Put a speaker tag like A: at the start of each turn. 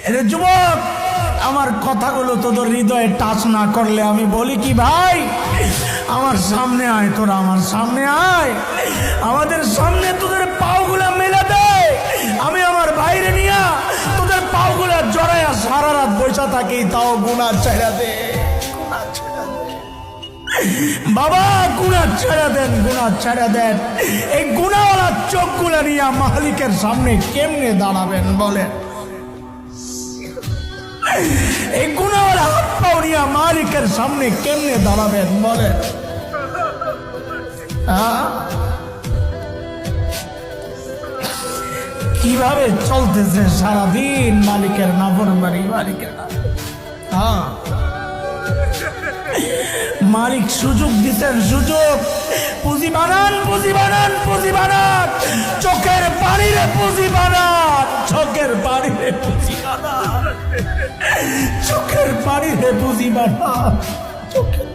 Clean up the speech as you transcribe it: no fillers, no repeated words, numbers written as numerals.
A: এরে যুবক, আমার কথাগুলো তোদের হৃদয়ে টাচ না করলে আমি বলি কি ভাই, আমার সামনে আয়, তোরা আমার সামনে আয়, আমাদের সামনে তোদের পাওগুলা মেলে দে, আমি আমার বাইরে নিয়ে তোদের পাওগুলা জড়াইয়া সারা রাত বসে থাকি, তাও গুনাহ ছেড়ে দে, গুনাহ ছেড়ে দে বাবা, গুনাহ ছেড়ে দেন, গুনাহ ছেড়ে দেন। এই গুনাহওয়ালা চোখগুলা নিয়ে মালিকের সামনে কেমনে দাঁড়াবেন বলেন? এই গুনাহওয়ালা হাত পাও নিয়ে মালিকের সামনে কেমনে দাঁড়াবেন বলেন? কিভাবে চলতেছে সারাদিন মালিকের নাফরমানি, মালিকের মালিক সুযোগ দিতেন, সুযোগ, পুঁজি বানান, পুঁজি বানান, পুঁজি বানান, চোখের পানিরে পুঁজি বানান, চোখের পানিরে পুঁজি বানান, চোখের পানিরে পুঁজি বানান, চোখের